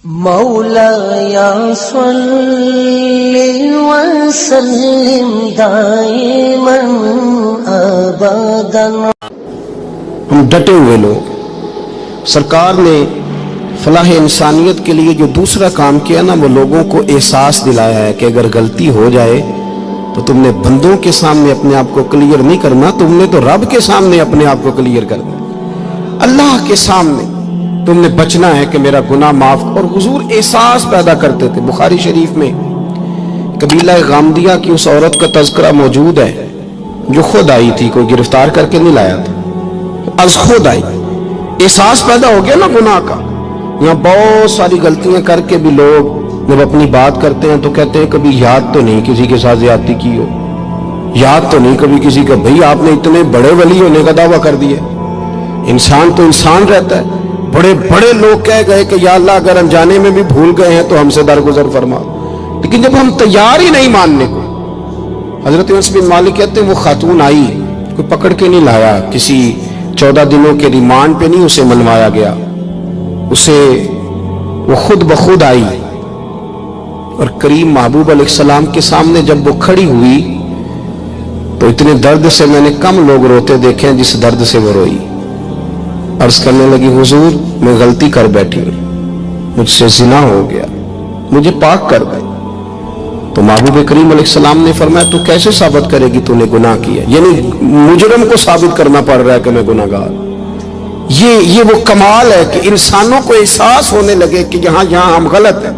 مولایا صلی وسلم دائما ابدا۔ ہم ڈٹے ہوئے لوگ، سرکار نے فلاح انسانیت کے لیے جو دوسرا کام کیا نا، وہ لوگوں کو احساس دلایا ہے کہ اگر غلطی ہو جائے تو تم نے بندوں کے سامنے اپنے آپ کو کلیئر نہیں کرنا، تم نے تو رب کے سامنے اپنے آپ کو کلیئر کرنا، اللہ کے سامنے تم نے بچنا ہے کہ میرا گناہ معاف۔ اور حضور احساس پیدا کرتے تھے۔ بخاری شریف میں قبیلہ غامدیہ کی اس عورت کا تذکرہ موجود ہے جو خود آئی تھی، کوئی گرفتار کر کے نہیں لایا تھا، از خود آئی۔ احساس پیدا ہو گیا نا گناہ کا۔ یہاں بہت ساری غلطیاں کر کے بھی لوگ جب اپنی بات کرتے ہیں تو کہتے ہیں کبھی یاد تو نہیں کسی کے ساتھ زیادتی کی ہو، یاد تو نہیں کبھی کسی کا، بھئی آپ نے اتنے بڑے ولی ہونے کا دعویٰ کر دیا۔ انسان تو انسان رہتا ہے۔ بڑے بڑے لوگ کہہ گئے کہ یا اللہ اگر انجانے میں بھی بھول گئے ہیں تو ہم سے درگزر فرما، لیکن جب ہم تیار ہی نہیں ماننے کو۔ حضرت انس بن مالک کہتے ہیں وہ خاتون آئی، کوئی پکڑ کے نہیں لایا، کسی 14 دنوں کے ریمانڈ پہ نہیں اسے منوایا گیا، اسے وہ خود بخود آئی، اور کریم محبوب علیہ السلام کے سامنے جب وہ کھڑی ہوئی تو اتنے درد سے میں نے کم لوگ روتے دیکھے ہیں جس درد سے وہ روئی۔ عرض کرنے لگی حضور میں غلطی کر بیٹھی ہوں، مجھ سے زنا ہو گیا، مجھے پاک کر گئے۔ تو محبوب کریم علیہ السلام نے فرمایا تو کیسے ثابت کرے گی تو نے گناہ کیا؟ یعنی مجرم کو ثابت کرنا پڑ رہا ہے کہ میں گناہ گار۔ یہ وہ کمال ہے کہ انسانوں کو احساس ہونے لگے کہ یہاں ہم غلط ہیں۔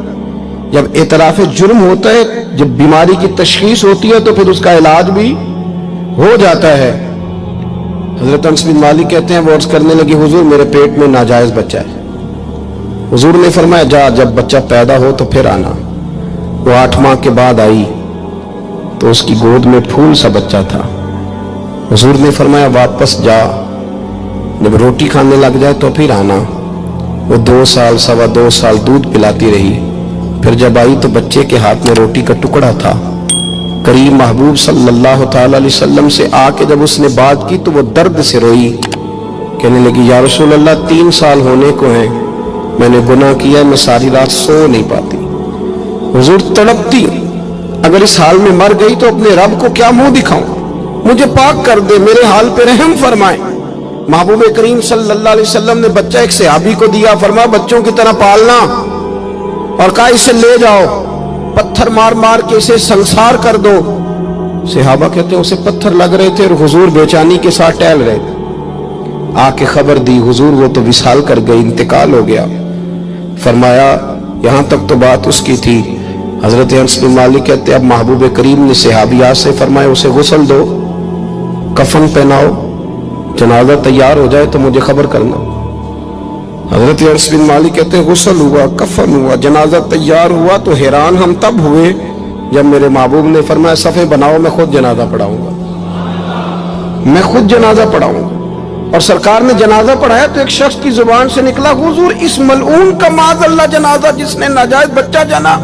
جب اعتراف جرم ہوتا ہے، جب بیماری کی تشخیص ہوتی ہے تو پھر اس کا علاج بھی ہو جاتا ہے۔ حضرت انس بن مالک کہتے ہیں وہ عرض کرنے لگی حضور میرے پیٹ میں ناجائز بچہ ہے۔ حضور نے فرمایا جا جب بچہ پیدا ہو تو پھر آنا۔ وہ 8 ماہ کے بعد آئی تو اس کی گود میں پھول سا بچہ تھا۔ حضور نے فرمایا واپس جا، جب روٹی کھانے لگ جائے تو پھر آنا۔ وہ 2 سال 2.25 سال دودھ پلاتی رہی، پھر جب آئی تو بچے کے ہاتھ میں روٹی کا ٹکڑا تھا۔ کریم محبوب صلی اللہ تعالی علیہ وسلم سے آ کے جب اس نے بات کی تو وہ درد سے روئی، کہنے لگی یا رسول اللہ 3 سال ہونے کو ہیں، میں نے گناہ کیا ہے، میں ساری رات سو نہیں پاتی۔ حضور تڑپتی، اگر اس حال میں مر گئی تو اپنے رب کو کیا منہ دکھاؤں، مجھے پاک کر دے، میرے حال پہ رحم فرمائے۔ محبوب کریم صلی اللہ علیہ وسلم نے بچہ ایک صحابی کو دیا، فرمایا بچوں کی طرح پالنا، اور کہا اسے لے جاؤ، پتھر مار مار کے اسے سنسار کر دو۔ صحابہ کہتے ہیں اسے پتھر لگ رہے تھے اور حضور بیچانی کے ساتھ ٹہل رہے تھے۔ آ کے خبر دی حضور وہ تو وصال کر گئی، انتقال ہو گیا۔ فرمایا یہاں تک تو بات اس کی تھی۔ حضرت انس بن مالک کہتے اب محبوب کریم نے صحابیات سے فرمایا اسے غسل دو، کفن پہناؤ، جنازہ تیار ہو جائے تو مجھے خبر کرنا۔ حضرت انس بن مالک کہتے ہیں غسل ہوا، کفن ہوا، جنازہ تیار ہوا تو حیران ہم تب ہوئے جب میرے محبوب نے فرمایا صفے بناؤ میں خود جنازہ پڑھاؤں گا، میں خود جنازہ پڑھاؤں گا۔ اور سرکار نے جنازہ پڑھایا تو ایک شخص کی زبان سے نکلا حضور اس ملعون کا معاذ اللہ جنازہ جس نے ناجائز بچہ جنا،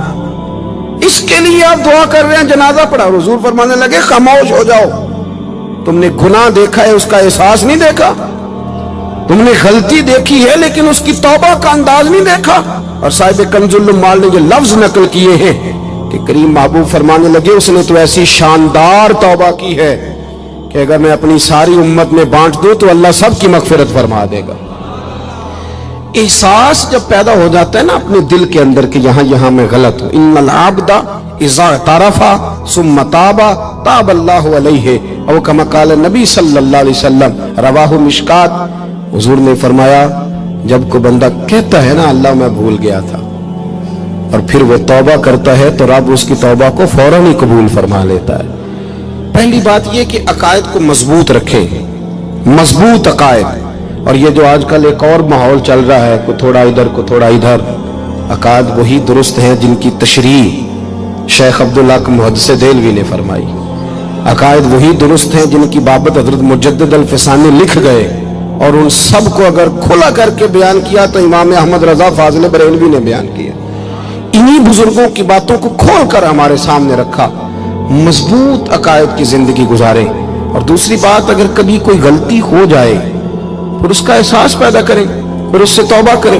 اس کے لیے آپ دعا کر رہے ہیں، جنازہ پڑھا۔ حضور فرمانے لگے خاموش ہو جاؤ، تم نے گناہ دیکھا ہے اس کا احساس نہیں دیکھا، تم نے غلطی دیکھی ہے لیکن اس کی توبہ کا انداز نہیں دیکھا۔ اور صاحب کنز العمال نے یہ لفظ نقل کیے ہیں کہ کریم محبوب فرمانے لگے اس نے تو ایسی شاندار توبہ کی ہے کہ اگر میں اپنی ساری امت میں بانٹ دوں تو اللہ سب کی مغفرت فرما دے گا۔ احساس جب پیدا ہو جاتا ہے نا اپنے دل کے اندر کہ یہاں میں غلط ہوں، ان العبد اذا اعترف ثم تاب تاب اللہ علیہ، او کما قال نبی صلی اللہ علیہ وسلم، رواہ مشکات۔ حضور نے فرمایا جب کوئی بندہ کہتا ہے نا اللہ میں بھول گیا تھا اور پھر وہ توبہ کرتا ہے تو رب اس کی توبہ کو فوراً ہی قبول فرما لیتا ہے۔ پہلی بات یہ کہ عقائد کو مضبوط رکھیں، مضبوط عقائد۔ اور یہ جو آج کل ایک اور ماحول چل رہا ہے، کوئی تھوڑا ادھر کوئی تھوڑا ادھر، عقائد وہی درست ہیں جن کی تشریح شیخ عبداللہ محدث دہلوی نے فرمائی، عقائد وہی درست ہیں جن کی بابت حضرت مجدد الفسانی لکھ گئے، اور ان سب کو اگر کھلا کر کے بیان کیا تو امام احمد رضا فاضل بریلوی نے بیان کیا۔ انہی بزرگوں کی باتوں کو کھول کر ہمارے سامنے رکھا، مضبوط عقائد کی زندگی گزاریں۔ اور دوسری بات اگر کبھی کوئی غلطی ہو جائے پھر اس کا احساس پیدا کریں، پھر اس سے توبہ کریں۔